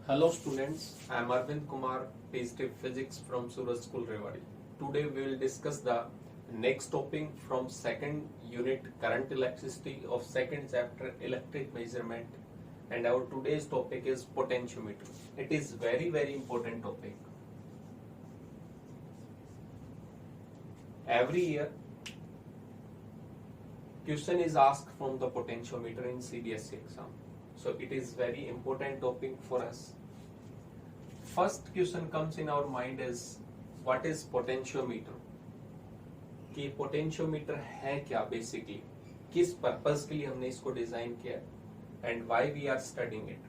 Hello students, I am Arvind Kumar, PhD Physics from Suraj School Rewari. Today we will discuss the next topic from second unit current electricity of second chapter electric measurement, and our today's topic is potentiometer. It is very important topic. Every year question is asked from the potentiometer in CBSE exam. So it is very important topic for us. First question comes in our mind is what is potentiometer? कि potentiometer है क्या basically, किस purpose के लिए हमने इसको design किया and why we are studying it.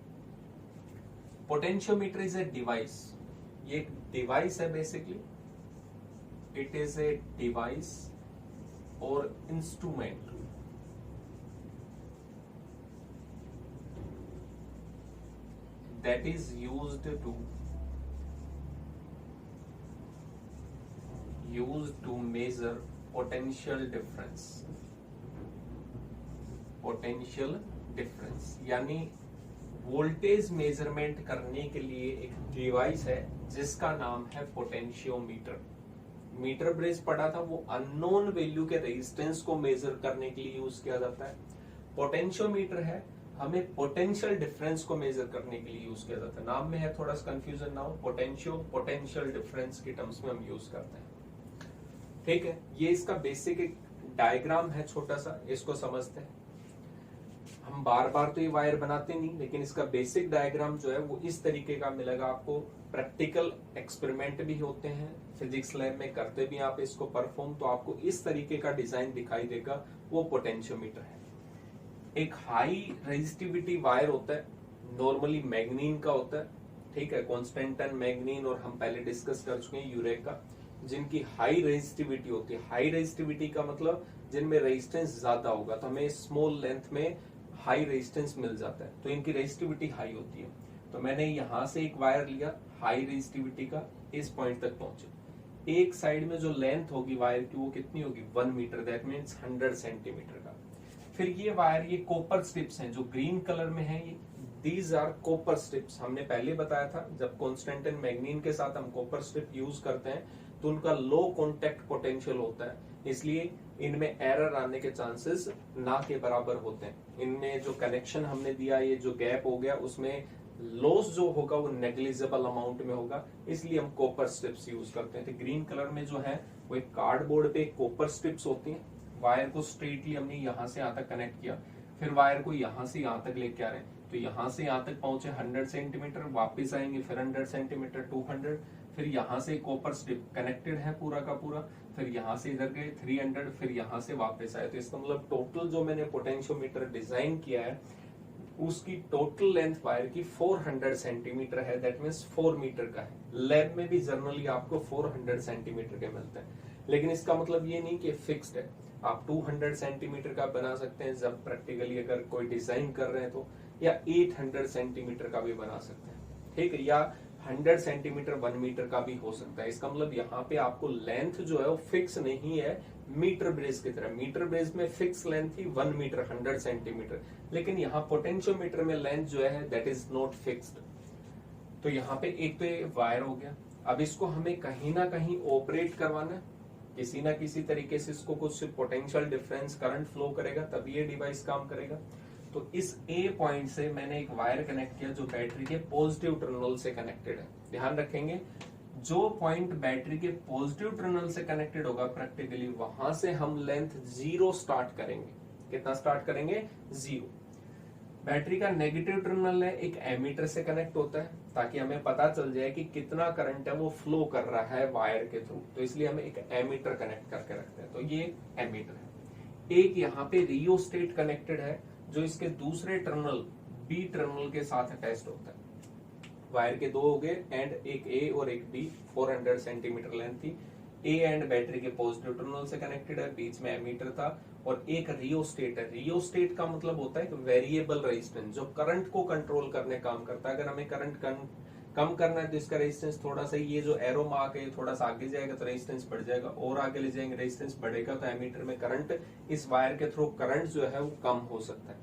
Potentiometer is a device. ये एक डिवाइस है basically. It is a device और instrument that is used to measure potential difference. Potential difference यानी वोल्टेज मेजरमेंट करने के लिए एक डिवाइस है जिसका नाम है पोटेंशियोमीटर. मीटर ब्रेस पढ़ा था, वो अननोन वैल्यू के रेजिस्टेंस को मेजर करने के लिए यूज किया जाता है. पोटेंशियोमीटर है हमें पोटेंशियल डिफरेंस को मेजर करने के लिए यूज किया जाता है. नाम में है थोड़ा सा कंफ्यूजन ना हो. पोटेंशियल डिफरेंस की टर्म्स में हम यूज करते हैं. ठीक है, ये इसका बेसिक एक डायग्राम है छोटा सा, इसको समझते हैं. हम बार तो ये वायर बनाते नहीं, लेकिन इसका बेसिक डायग्राम जो है वो इस तरीके का मिलेगा आपको. प्रैक्टिकल एक्सपेरिमेंट भी होते हैं फिजिक्स लैब में, करते भी आप इसको परफॉर्म, तो आपको इस तरीके का डिजाइन दिखाई देगा. वो पोटेंशियोमीटर है. एक हाई रेजिस्टिविटी वायर होता है, नॉर्मली मैग्नीन का होता है. ठीक है, कॉन्स्टेंटन, मैग्नीन और हम पहले डिस्कस कर चुके हैं यूरेका, जिनकी हाई रेजिस्टिविटी होती है. हाई रेजिस्टिविटी का मतलब जिनमें रेजिस्टेंस ज्यादा होगा, तो हमें स्मॉल लेंथ में हाई रेजिस्टेंस मिल जाता है, तो इनकी रेजिस्टिविटी हाई होती है. तो मैंने यहां से एक वायर लिया हाई रेजिस्टिविटी का, इस पॉइंट तक पहुंचे. एक साइड में जो लेंथ होगी वायर की वो कितनी होगी, 1 मीटर, दैट मीन्स 100 सेंटीमीटर का. फिर ये वायर, ये कॉपर स्ट्रिप्स हैं जो ग्रीन कलर में है, ये दीज आर कॉपर स्ट्रिप्स. हमने पहले बताया था जब कॉन्स्टेंटन मैग्नीन के साथ हम कॉपर स्ट्रिप यूज करते हैं तो उनका लो कॉन्टेक्ट पोटेंशियल होता है, इसलिए इनमें एरर आने के चांसेस ना के बराबर होते हैं. इनमें जो कनेक्शन हमने दिया, ये जो गैप हो गया, उसमें लॉस जो होगा वो नेग्लिजिबल अमाउंट में होगा, इसलिए हम कॉपर स्ट्रिप्स यूज करते हैं. तो ग्रीन कलर में जो है वो एक कार्डबोर्ड पे कॉपर स्ट्रिप्स होती हैं. वायर को स्ट्रेटली हमने यहां से यहां तक कनेक्ट किया, फिर वायर को यहां से यहां तक लेके आ रहे हैं, तो यहां से यहां तक पहुंचे 100 सेंटीमीटर, वापस आएंगे फिर 100 सेंटीमीटर, 200, फिर यहां से कॉपर स्ट्रिप कनेक्टेड है पूरा का पूरा, फिर यहां से इधर गए 300, फिर यहां से वापस आए. तो इसका मतलब टोटल जो मैंने पोटेंशियोमीटर डिजाइन किया है उसकी टोटल लेंथ वायर की 400 सेंटीमीटर है, दैट मीन्स 4 मीटर का है. लैब में भी जनरली आपको 400 सेंटीमीटर के मिलते हैं, लेकिन इसका मतलब ये नहीं कि फिक्स्ड है. आप 200 सेंटीमीटर का बना सकते हैं जब प्रैक्टिकली अगर कोई डिजाइन कर रहे हैं तो, या 800 सेंटीमीटर का भी बना सकते हैं. ठीक है, या 100 सेंटीमीटर 1 मीटर का भी हो सकता है. इसका मतलब यहाँ पे आपको लेंथ जो है वो फिक्स नहीं है मीटर ब्रेस की तरह. मीटर ब्रेस में फिक्स लेंथ थी 1 मीटर 100 सेंटीमीटर, लेकिन यहाँ पोटेंशियोमीटर में लेंथ जो है दैट इज नॉट फिक्स्ड. तो यहाँ पे एक तो ये वायर हो गया. अब इसको हमें कहीं ना कहीं ऑपरेट करवाना है, किसी ना किसी तरीके से इसको कुछ पोटेंशियल डिफरेंस करंट फ्लो करेगा तभी ये डिवाइस काम करेगा. तो इस ए पॉइंट से मैंने एक वायर कनेक्ट किया जो बैटरी के पॉजिटिव टर्मिनल से कनेक्टेड है. ध्यान रखेंगे, जो पॉइंट बैटरी के पॉजिटिव टर्मिनल से कनेक्टेड होगा प्रैक्टिकली वहां से हम लेंथ 0 स्टार्ट करेंगे. कितना स्टार्ट करेंगे, 0. बैटरी का नेगेटिव टर्मिनल है एक एमीटर से कनेक्ट होता है ताकि हमें पता चल जाए कि कितना करंट है वो फ्लो कर रहा है वायर के थ्रू, तो इसलिए हमें एक एमीटर कनेक्ट करके रखते हैं. तो ये एमीटर है. एक यहाँ पे रियोस्टेट कनेक्टेड है जो इसके दूसरे टर्मिनल बी टर्मिनल के साथ अटैच्ड होता है. वायर के 2 हो गए एंड एक ए और एक बी, 400 सेंटीमीटर लेंथ थी. ए एंड बैटरी के पॉजिटिव टर्मिनल से कनेक्टेड है, बीच में एमीटर था, और एक रियोस्टेट है. रियोस्टेट का मतलब होता है वेरिएबल रेजिस्टेंस जो करंट को कंट्रोल करने काम करता है. अगर हमें करंट कम करना है तो इसका रेजिस्टेंस थोड़ा सा, ये जो एरो मार्क है थोड़ा सा आगे जाएगा तो रेजिस्टेंस बढ़ जाएगा, और आगे ले जाएंगे रेजिस्टेंस बढ़ेगा, तो एमीटर में करंट, इस वायर के थ्रू करंट जो है वो कम हो सकता है.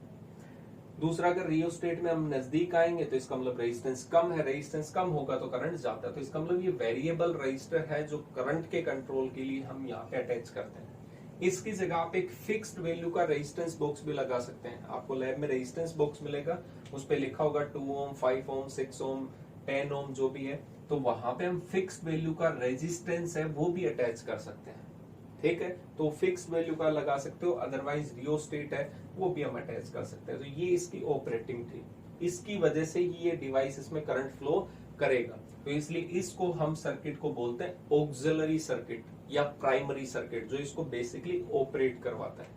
दूसरा, अगर रियोस्टेट में हम नजदीक आएंगे तो इसका मतलब रेजिस्टेंस कम है, रेजिस्टेंस कम होगा तो करंट ज्यादा, तो इसका मतलब ये वेरिएबल रजिस्टर है जो करंट के कंट्रोल के लिए हम यहाँ पे अटैच करते हैं। इसकी जगह आप एक फिक्स्ड वैल्यू का रेजिस्टेंस बॉक्स भी लगा सकते हैं। आपको लैब में रेजिस्टेंस बॉक्स मिलेगा, उस पे लिखा होगा 2 ओम, 5 ओम, 6 ओम, 10 ओम जो भी है, तो वहां पे हम फिक्स्ड वैल्यू का रेजिस्टेंस है वो भी अटैच कर सकते हैं। ठीक है, तो फिक्स्ड वैल्यू का लगा सकते हो, अदरवाइज रियोस्टेट है वो भी हम अटैच कर सकते हैं। तो ये इसकी ऑपरेटिंग थी, इसकी वजह से ये डिवाइस इसमें करंट फ्लो करेगा। तो इसलिए इसको हम सर्किट को बोलते हैं ऑक्सिलरी सर्किट या प्राइमरी सर्किट, जो इसको बेसिकली ऑपरेट करवाता है।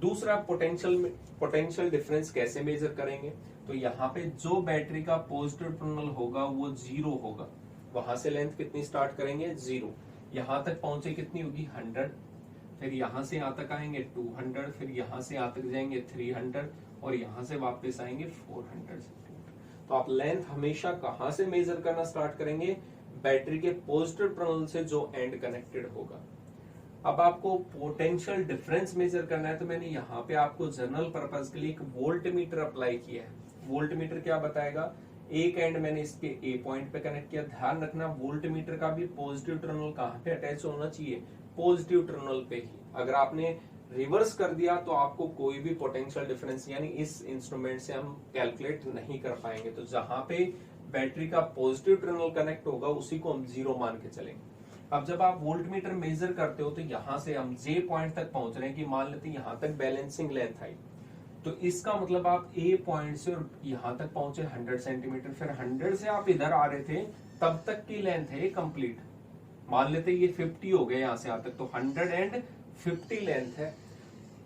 दूसरा, पोटेंशियल डिफरेंस कैसे मेजर करेंगे? तो यहाँ पे जो बैटरी का पॉजिटिव टर्मिनल होगा वो 0 होगा, वहां से लेंथ कितनी स्टार्ट करेंगे 0, यहां तक पहुंचे कितनी होगी 100, फिर यहां से यहां तक आएंगे 200, फिर यहां से यहां तक जाएंगे 300 और यहां से वापस आएंगे 400 सेंटीमीटर। तो आप लेंथ हमेशा कहां से मेजर करना स्टार्ट करेंगे? बैटरी के पॉजिटिव टर्मिनल से जो एंड कनेक्टेड होगा। अब आपको पोटेंशियल डिफरेंस मेजर करना है, तो मैंने यहाँ पे आपको जनरल पर्पज के लिए एक वोल्ट मीटर अप्लाई किया है। वोल्ट मीटर क्या बताएगा? एक एंड मैंने इसके ए पॉइंट पे कनेक्ट किया। ध्यान रखना, वोल्ट मीटर का भी पॉजिटिव टर्मिनल कहाँ पे अटैच होना चाहिए? पॉजिटिव टर्मिनल पे ही। अगर आपने रिवर्स कर दिया तो आपको कोई भी पोटेंशियल डिफरेंस यानी इस इंस्ट्रूमेंट से हम कैलकुलेट नहीं कर पाएंगे। तो जहां पे बैटरी का पॉजिटिव टर्मिनल कनेक्ट होगा उसी को हम 0 मान के चलेंगे। अब जब आप वोल्ट मीटर मेजर करते हो तो यहां से हम जे पॉइंट तक पहुंच रहे हैं कि मान लेते हैं यहां तक बैलेंसिंग लेंथ आई, तो इसका मतलब आप ए पॉइंट से और यहां तक पहुंचे 100 सेंटीमीटर, फिर 100 से आप इधर आ रहे थे तब तक की लेंथ है कंप्लीट। मान लेते ये 50 हो गए यहां से यहां तक, तो 150 लेंथ है।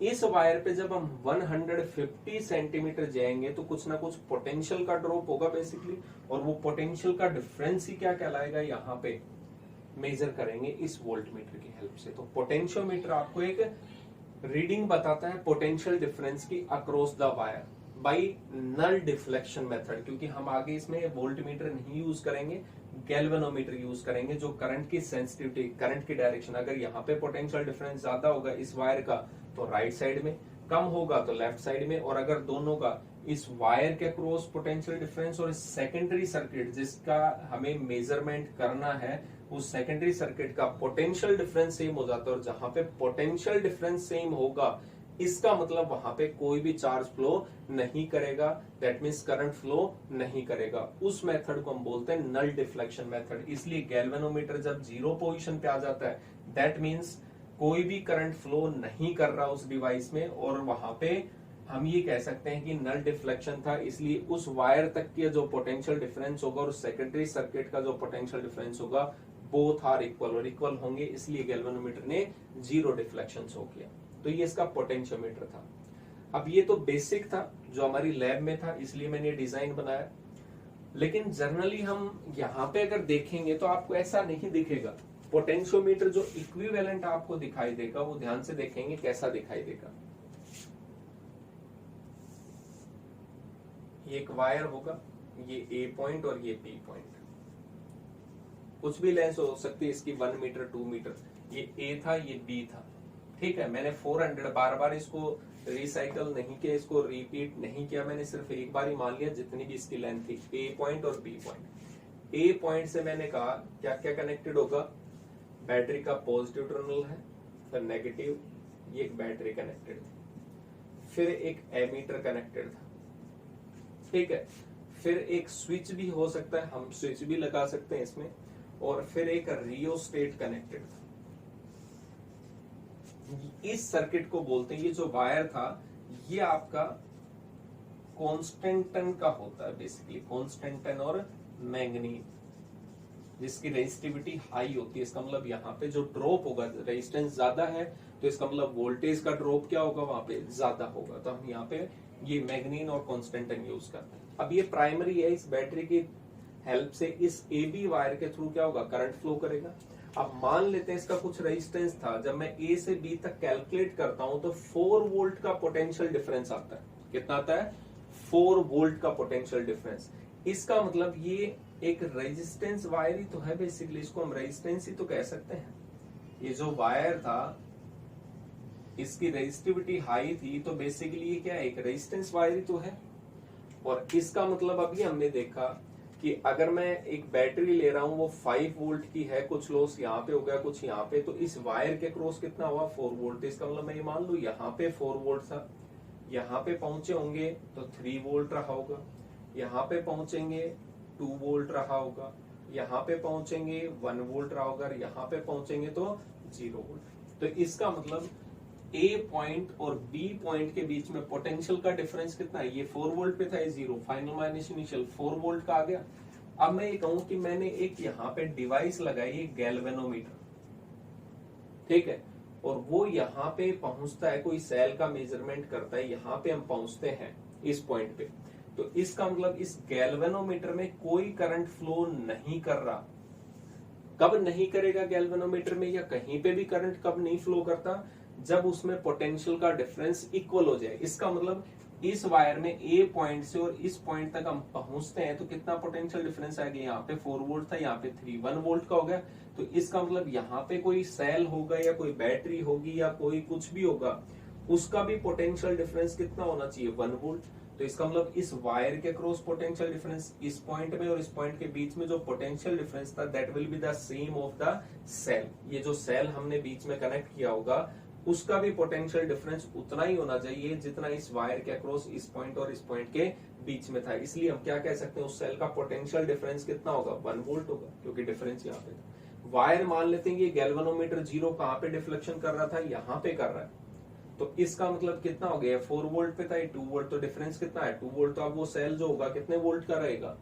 इस वायर पे जब हम 150 सेंटीमीटर जाएंगे तो कुछ ना कुछ पोटेंशियल का ड्रॉप होगा बेसिकली, और वो पोटेंशियल का डिफरेंस ही क्या कहलाएगा यहाँ पे मेजर करेंगे इस वोल्ट मीटर की हेल्प से। तो पोटेंशियोमीटर आपको एक रीडिंग बताता है पोटेंशियल डिफरेंस की across the wire by null deflection method, क्योंकि हम आगे इसमें वोल्ट मीटर नहीं यूज करेंगे, गैल्वेनोमीटर यूज करेंगे जो करंट की सेंसिटिविटी, करंट की डायरेक्शन, अगर यहाँ पे पोटेंशियल डिफरेंस ज्यादा होगा इस वायर का तो राइट साइड में, कम होगा तो लेफ्ट साइड में, और अगर दोनों का इस वायर के क्रॉस पोटेंशियल डिफरेंस और इस सेकेंडरी सर्किट जिसका हमें मेजरमेंट करना है उस सेकेंडरी सर्किट का पोटेंशियल डिफरेंस सेम हो जाता है, और जहां पे पोटेंशियल डिफरेंस सेम होगा इसका मतलब वहां पे कोई भी चार्ज फ्लो नहीं करेगा, दैट मींस करंट फ्लो नहीं करेगा। उस मेथड को हम बोलते हैं नल डिफ्लेक्शन मेथड। इसलिए गैल्वेनोमीटर जब 0 पोजीशन पे आ जाता है दैट मींस कोई भी करंट फ्लो नहीं कर रहा उस डिवाइस में, और वहां पे हम ये कह सकते हैं कि नल डिफ्लेक्शन था। इसलिए उस वायर तक के जो पोटेंशियल डिफरेंस होगा और सेकेंडरी सर्किट का जो पोटेंशियल डिफरेंस होगा बोथ आर इक्वल, और इक्वल होंगे, इसलिए गैल्वेनोमीटर ने 0 डिफ्लेक्शन शो किया। तो ये इसका पोटेंशियोमीटर था। अब ये तो बेसिक था जो हमारी लैब में था, इसलिए मैंने ये डिजाइन बनाया। लेकिन जनरली हम यहाँ पे अगर देखेंगे तो आपको ऐसा नहीं दिखेगा। पोटेंशियोमीटर जो इक्विवेलेंट आपको दिखाई देगा वो ध्यान से देखेंगे कैसा दिखाई देगा। ये एक वायर होगा, ये ए पॉइंट और ये बी पॉइंट, कुछ भी लेंथ हो सकती है इसकी 1 मीटर 2 मीटर, ये ए था ये बी था। ठीक है, मैंने 400 बार बार इसको रिसाइकल नहीं किया, इसको रिपीट नहीं किया, मैंने सिर्फ एक बार ही मान लिया जितनी भी इसकी लेंथ थी, ए पॉइंट और बी पॉइंट। ए पॉइंट से मैंने कहा क्या क्या कनेक्टेड होगा, बैटरी का पॉजिटिव टर्मिनल है, फिर नेगेटिव, ये एक बैटरी कनेक्टेड थी, फिर एक एमीटर कनेक्टेड था। ठीक है, फिर एक स्विच भी हो सकता है, हम स्विच भी लगा सकते हैं इसमें, और फिर एक रियोस्टेट कनेक्टेड था। इस सर्किट को बोलते हैं, ये जो वायर था ये आपका कॉन्स्टेंटन का होता है बेसिकली, कॉन्स्टेंटन और मैंगनीज, जिसकी रेजिस्टिविटी हाई होती है। इसका मतलब यहाँ पे जो ड्रॉप होगा, रेजिस्टेंस ज्यादा है तो इसका मतलब वोल्टेज का ड्रॉप क्या होगा वहां पे ज्यादा होगा, तो हम यहाँ पे ये मैग्नीन और कॉन्स्टेंटन यूज करते हैं। अब ये प्राइमरी है, इस बैटरी की हेल्प से इस ए बी वायर के थ्रू क्या होगा, करंट फ्लो करेगा। अब मान लेते हैं इसका कुछ रेजिस्टेंस था, जब मैं ए से बी तक कैलकुलेट करता हूं तो 4 वोल्ट का पोटेंशियल डिफरेंस आता है। कितना आता है? 4 वोल्ट का पोटेंशियल डिफरेंस। इसका मतलब ये एक रेजिस्टेंस वायर ही तो है बेसिकली, इसको हम रेजिस्टेंस ही तो कह सकते हैं। ये जो वायर था इसकी रेजिस्टिविटी हाई थी, तो बेसिकली ये क्या है, एक रेजिस्टेंस वायर ही तो है। और इसका मतलब अभी हमने देखा कि अगर मैं एक बैटरी ले रहा हूं, वो 5 वोल्ट की है, कुछ लॉस यहाँ पे हो गया, कुछ यहाँ पे, तो इस वायर के क्रॉस कितना हुआ, 4 वोल्ट। इसका मतलब मैं ये मान लू यहाँ पे 4 वोल्ट था, यहाँ पे पहुंचे होंगे तो 3 वोल्ट रहा होगा, यहाँ पे पहुंचेंगे 2 वोल्ट रहा होगा, यहाँ पे पहुंचेंगे 1 वोल्ट रहा होगा, यहाँ पे पहुंचेंगे तो 0 वोल्ट। तो इसका मतलब ए पॉइंट और बी पॉइंट के बीच में पोटेंशियल का डिफरेंस कितना है, ये 4 वोल्ट पे था, ये 0, फाइनल माइनस इनिशियल 4 वोल्ट का आ गया। अब मैं ये कहूं कि मैंने एक यहाँ पे डिवाइस लगाई है, गैल्वेनोमीटर, ठीक है, और वो यहाँ पे पहुंचता है, कोई सेल का मेजरमेंट करता है, यहाँ पे हम पहुंचते हैं इस पॉइंट पे, तो इसका मतलब इस गैल्वेनोमीटर में कोई करंट फ्लो नहीं कर रहा। कब नहीं करेगा गैल्वेनोमीटर में, या कहीं पे भी करंट कब नहीं फ्लो करता, जब उसमें पोटेंशियल का डिफरेंस इक्वल हो जाए। इसका मतलब इस वायर में ए पॉइंट से और इस पॉइंट तक हम पहुंचते हैं तो कितना पोटेंशियल डिफरेंस आएगा, यहाँ पे 4 वोल्ट था, यहाँ पे 1 वोल्ट का हो गया। तो इसका मतलब यहाँ पे कोई सेल होगा या कोई बैटरी होगी या कोई कुछ भी होगा, उसका भी पोटेंशियल डिफरेंस कितना होना चाहिए, 1 वोल्ट। तो इसका मतलब इस वायर के क्रॉस पोटेंशियल डिफरेंस, इस पॉइंट में और इस पॉइंट के बीच में जो पोटेंशियल डिफरेंस था, that will be the same of the cell. ये जो सेल हमने बीच में कनेक्ट किया होगा, उसका भी पोटेंशियल डिफरेंस उतना ही होना चाहिए जितना इस वायर के अक्रॉस इस पॉइंट और इस पॉइंट के बीच में था। इसलिए हम क्या कह सकते हैं, उस सेल का पोटेंशियल डिफरेंस कितना होगा, 1 वोल्ट होगा, क्योंकि डिफरेंस यहाँ पे था। वायर मान लेते हैं ये गैल्वेनोमीटर 0 कहाँ पे डिफ्लेक्शन कर रहा था, यहाँ पे कर रहा है, तो इसका मतलब कितना हो गया, 4 वोल्ट पे था, ये 2 वोल्ट, तो डिफरेंस कितना है, 2 वोल्ट। तो अब वो सेल जो होगा कितने वोल्ट का रहेगा,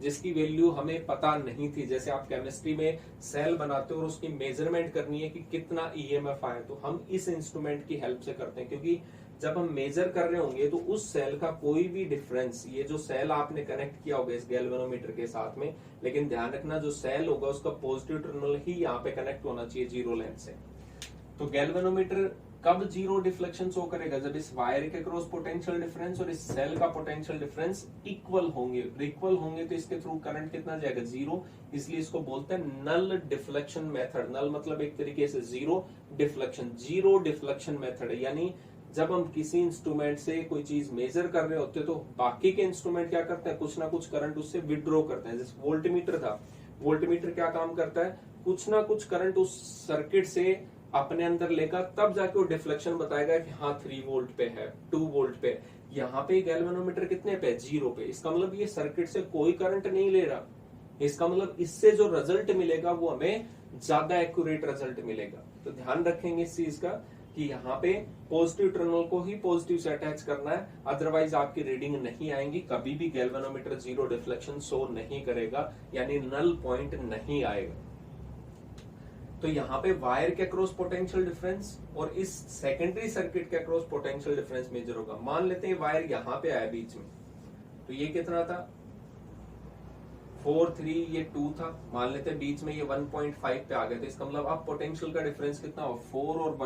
जिसकी वैल्यू हमें पता नहीं थी। जैसे आप केमिस्ट्री में सेल बनाते हो और उसकी मेजरमेंट करनी है कि कितना ईएमएफ आए, तो हम इस इंस्ट्रूमेंट की हेल्प से करते हैं, क्योंकि जब हम मेजर कर रहे होंगे तो उस सेल का कोई भी डिफरेंस, ये जो सेल आपने कनेक्ट किया होगा इस गैल्वेनोमीटर के साथ में, लेकिन ध्यान रखना जो सेल होगा उसका पॉजिटिव टर्मिनल ही यहाँ पे कनेक्ट होना चाहिए 0 लेंथ से। तो गैल्वेनोमीटर कब 0 डिफ्लेक्शन शो करेगा, जब इस वायर के क्रॉस पोटेंशियल डिफरेंस और इस सेल का पोटेंशियल डिफरेंस इक्वल होंगे। इक्वल होंगे तो इसके थ्रू करंट कितना जाएगा, 0। इसलिए इसको बोलते हैं नल डिफ्लेक्शन मेथड। नल मतलब एक तरीके से 0 डिफ्लेक्शन, 0 डिफ्लेक्शन मेथड है। यानी जब हम किसी इंस्ट्रूमेंट से कोई चीज मेजर कर रहे होते हैं तो बाकी के इंस्ट्रूमेंट क्या करते हैं, कुछ ना कुछ करंट उससे विड्रॉ करते हैं। जैसे वोल्टमीटर था, वोल्टमीटर क्या काम करता है, कुछ ना कुछ करंट उस सर्किट से अपने अंदर लेकर तब जाके वो डिफ्लेक्शन बताएगा कि हाँ 3 वोल्ट पे है, 2 वोल्ट पे। यहाँ पे गैल्वेनोमीटर कितने पे, 0 पे। इसका मतलब ये सर्किट से कोई करंट नहीं ले रहा। इसका मतलब इससे जो रिजल्ट मिलेगा वो हमें ज्यादा एक्यूरेट रिजल्ट मिलेगा। तो ध्यान रखेंगे इस चीज का कि यहाँ पे पॉजिटिव टर्मिनल को ही पॉजिटिव से अटैच करना है, अदरवाइज आपकी रीडिंग नहीं आएंगी। कभी भी गैल्वेनोमीटर 0 डिफ्लेक्शन शो नहीं करेगा, यानी नल पॉइंट नहीं आएगा। तो यहाँ पे वायर के अक्रॉस पोटेंशियल डिफरेंस और इस सेकेंडरी सर्किट के अक्रॉस पोटेंशियल डिफरेंस मेजर होगा। मान लेते हैं वायर यहाँ पे आया बीच में, तो ये कितना था, 4 3, ये 2 था। मान लेते हैं बीच में ये 1.5 पे आ गया, तो इसका मतलब अब पोटेंशियल का डिफरेंस कितना हो, 4 और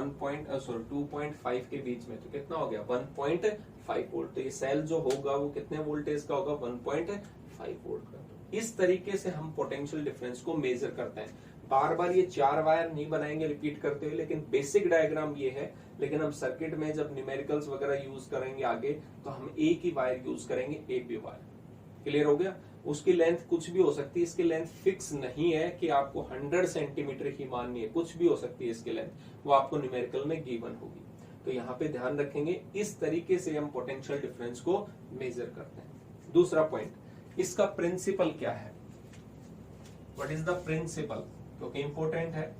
2.5 के बीच में, तो कितना हो गया, 1.5 वोल्ट। तो ये सेल जो होगा वो कितने वोल्टेज का होगा, 1.5 वोल्ट का। इस तरीके से हम पोटेंशियल डिफरेंस को मेजर करते हैं। बार बार ये 4 वायर नहीं बनाएंगे रिपीट करते हुए, लेकिन बेसिक डायग्राम ये है। लेकिन हम सर्किट में जब न्यूमेरिकल्स वगैरह यूज करेंगे आगे, तो हम एक ही वायर यूज करेंगे, एक भी वायर। क्लियर हो गया। उसकी लेंथ कुछ भी हो सकती है, इसकी लेंथ फिक्स नहीं है कि आपको 100 सेंटीमीटर ही माननी है, कुछ भी हो सकती है इसकी लेंथ, वो आपको न्यूमेरिकल में गिवन होगी। तो यहाँ पे ध्यान रखेंगे, इस तरीके से हम पोटेंशियल डिफरेंस को मेजर करते हैं। दूसरा पॉइंट, इसका प्रिंसिपल क्या है, व्हाट इज द प्रिंसिपल, क्योंकि इंपॉर्टेंट है।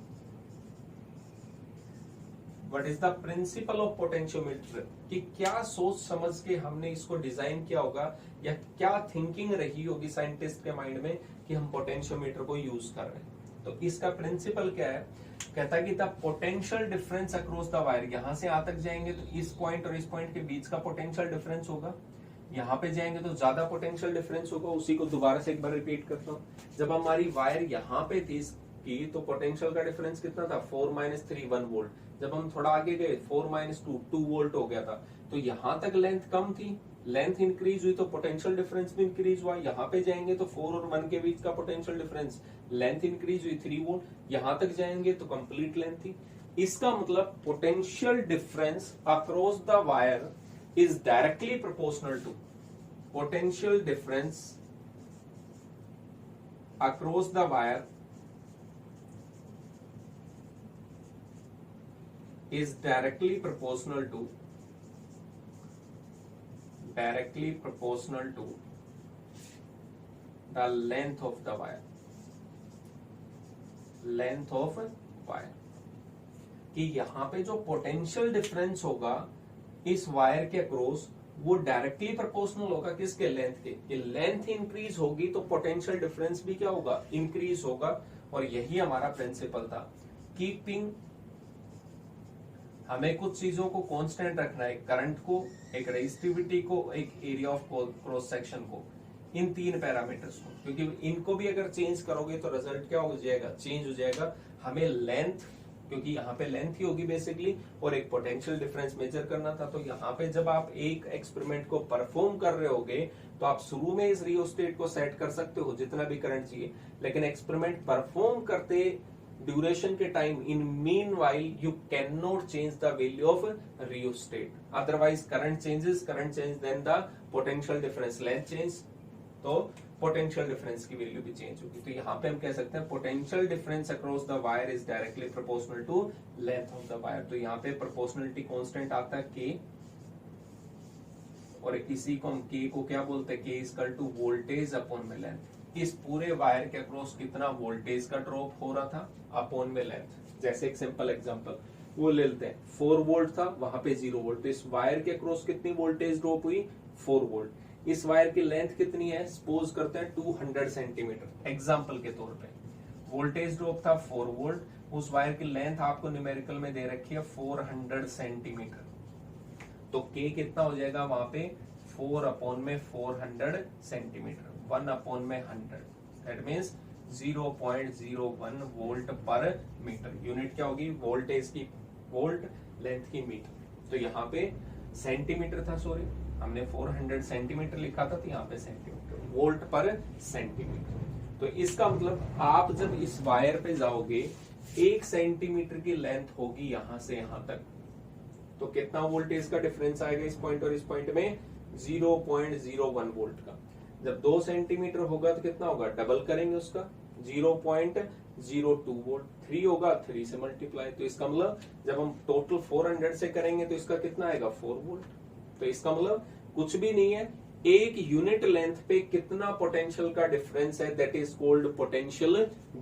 What is the principle of potentiometer, कि क्या सोच समझ के हमने इसको डिजाइन किया होगा, या क्या थिंकिंग रही होगी साइंटिस्ट के माइंड में कि हम पोटेंशियोमीटर को यूज कर रहे हैं। तो इसका प्रिंसिपल क्या है, कहता है कि the potential difference across the wire, यहां से यहां तक जाएंगे तो इस पॉइंट और इस पॉइंट के बीच का पोटेंशियल डिफरेंस होगा, यहाँ पे जाएंगे तो ज्यादा पोटेंशियल डिफरेंस होगा। उसी को दोबारा से एक बार रिपीट करता हूँ, जब हमारी वायर यहाँ पे थी की तो पोटेंशियल का डिफरेंस कितना था, 4 - 3 1 वोल्ट। जब हम थोड़ा आगे गए 4 - 2 2 वोल्ट हो गया था। तो यहाँ तक लेंथ कम थी, लेंथ इंक्रीज हुई तो पोटेंशियल डिफरेंस भी इंक्रीज हुआ। यहाँ पे जाएंगे तो 4 और 1 के बीच का पोटेंशियल डिफरेंस, लेंथ इंक्रीज हुई 3 वोल्ट। यहाँ तक जाएंगे तो कंप्लीट लेंथ थी। इसका मतलब potential difference across the wire is directly proportional to potential difference across the wire is directly proportional to the length of the wire कि यहां पे जो पोटेंशियल डिफरेंस होगा इस वायर के अक्रॉस वो डायरेक्टली प्रोपोर्शनल होगा किसके, लेंथ के। ये लेंथ इंक्रीज होगी तो पोटेंशियल डिफरेंस भी क्या होगा, इंक्रीज होगा। और यही हमारा प्रिंसिपल था, कीपिंग, हमें कुछ चीजों को कांस्टेंट रखना है, करंट को, एक रेजिस्टिविटी को, एक एरिया ऑफ क्रॉस सेक्शन को, इन तीन पैरामीटर्स को, क्योंकि इनको भी अगर चेंज करोगे तो रिजल्ट क्या हो जाएगा, चेंज हो जाएगा। हमें लेंथ, क्योंकि यहाँ पे लेंथ ही होगी बेसिकली, और एक पोटेंशियल डिफरेंस मेजर करना था। तो यहाँ पे जब आप एक एक्सपेरिमेंट को परफॉर्म कर रहे होगे तो आप शुरू में इस रियोस्टेट को सेट कर सकते हो जितना भी करंट चाहिए, लेकिन एक्सपेरिमेंट परफॉर्म करते ड्यूरेशन के time in meanwhile you can not change the value of rheostat, otherwise current change then the potential difference, length change तो पोटेंशियल डिफरेंस की वैल्यू भी चेंज होगी। तो यहाँ पे हम कह सकते हैं potential difference across the wire is directly proportional to length of the wire. तो यहाँ पे प्रोपोर्शनलिटी कांस्टेंट आता है के, और इसी को हम के को क्या बोलते हैं, के इक्वल टू वोल्टेज अपॉन में लेंथ। इस पूरे वायर के अक्रॉस कितना वोल्टेज का ड्रॉप हो रहा था अपॉन में लेंथ। जैसे एक सिंपल एग्जांपल वो ले लेते हैं, 4 वोल्ट था, वहां पे 0 वोल्ट, तो इस वायर के अक्रॉस कितनी वोल्टेज ड्रॉप हुई, 4 वोल्ट। इस वायर की लेंथ कितनी है, सपोज करते हैं 200 सेंटीमीटर एग्जांपल के तौर पे, वोल्टेज ड्रॉप था 4 वोल्ट, उस वायर की लेंथ आपको न्यूमेरिकल में दे रखी है 400 सेंटीमीटर, तो के कितना हो जाएगा वहां पे 4 अपॉन में 400 सेंटीमीटर, 1 अपॉन में 100, दैट मीन्स 0.01 वोल्ट पर मीटर। यूनिट क्या होगी, वोल्टेज की, वोल्ट, लेंथ की मीटर। तो यहाँ पे सेंटीमीटर था, सॉरी हमने 400 सेंटीमीटर लिखा था, तो यहाँ पे सेंटीमीटर, वोल्ट पर सेंटीमीटर। तो इसका मतलब आप जब इस वायर पे जाओगे 1 सेंटीमीटर की लेंथ होगी यहां से यहां तक, तो कितना वोल्टेज का डिफरेंस आएगा इस पॉइंट और इस पॉइंट में, 0.01 वोल्ट का। जब 2 सेंटीमीटर होगा तो कितना होगा, डबल करेंगे उसका, 0.02 वोल्ट, 3 होगा 3 से मल्टीप्लाई, तो इसका मतलब जब हम टोटल 400 से करेंगे तो इसका कितना आएगा 4 वोल्ट। तो इसका मतलब कुछ भी नहीं है, एक यूनिट लेंथ पे कितना पोटेंशियल का डिफरेंस है, that is called potential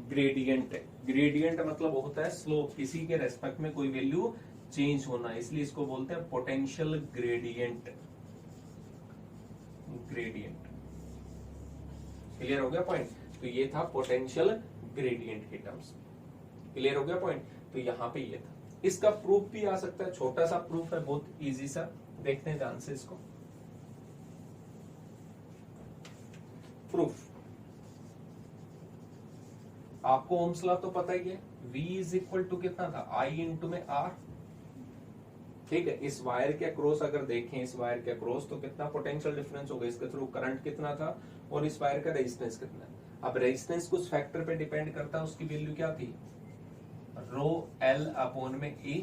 gradient. Gradient मतलब होता है स्लोप, किसी के रेस्पेक्ट में कोई वैल्यू चेंज होना, इसलिए इसको बोलते हैं पोटेंशियल ग्रेडियंट। ग्रेडियंट क्लियर हो गया पॉइंट। तो ये था पोटेंशियल ग्रेडियंट के टर्म्स, क्लियर हो गया पॉइंट। तो यहां पे ये था, इसका प्रूफ भी आ सकता है, छोटा सा प्रूफ है, बहुत इजी सा, देखते हैं ध्यान से इसको। प्रूफ आपको ओम्स लॉ तो पता ही है, V इज इक्वल टू कितना था, I इंटू में R, ठीक है। इस वायर के अक्रॉस अगर देखें, इस वायर के अक्रॉस तो कितना पोटेंशियल डिफरेंस होगा, इसके थ्रू करंट कितना था और इस वायर का रेजिस्टेंस कितना है। अब रेजिस्टेंस कुछ फैक्टर पे डिपेंड करता है, उसकी वैल्यू क्या थी, रो L अपॉन में E।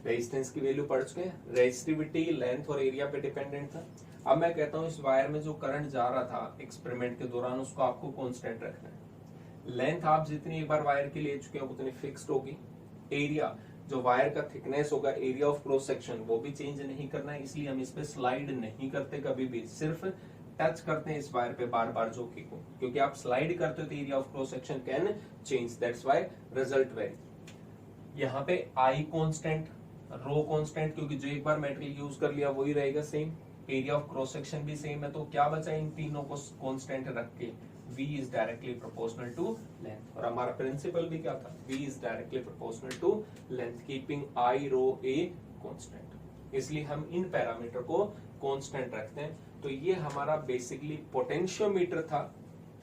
रेजिस्टेंस की वैल्यू पढ़ चुके हैं, रेजिस्टिविटी लेंथ और एरिया पे डिपेंडेंट था। अब मैं कहता हूं इस वायर में जो करंट जा रहा था एक्सपेरिमेंट के दौरान उसको आपको कांस्टेंट रखना है। लेंथ आप जितनी एक बार वायर की ले चुके हो उतनी फिक्स्ड होगी। एरिया, जो वायर का थिकनेस होगा, एरिया ऑफ क्रॉस सेक्शन, वो भी चेंज नहीं करना है, इसलिए हम इस पे स्लाइड नहीं करते कभी भी, सिर्फ टच करते हैं इस वायर पे बार बार जोकी को, क्योंकि आप स्लाइड करते हो तो area of cross section can change, that's why result very. यहाँ पे आई कांस्टेंट, रो कांस्टेंट, क्योंकि जो एक बार मेटेरियल यूज कर लिया वही रहेगा same, area of cross section भी सेम है, तो क्या बचा इन तीनों को कांस्टेंट रख के, V is directly proportional to length। और हमारा प्रिंसिपल भी क्या था, V is directly proportional to length, keeping I rho A constant। इसलिए हम इन पैरामीटर को कांस्टेंट रखते हैं। तो ये हमारा बेसिकली पोटेंशियोमीटर था,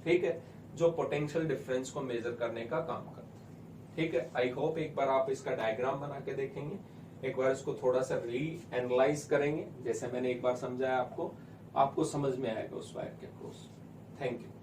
ठीक है, जो पोटेंशियल डिफरेंस को मेजर करने का काम करता है, ठीक है। आई होप एक बार आप इसका डायग्राम बना के देखेंगे, एक बार इसको थोड़ा सा री एनालाइज करेंगे, जैसे मैंने एक बार समझाया आपको समझ में आएगा उस वायर के अक्रॉस। Thank you.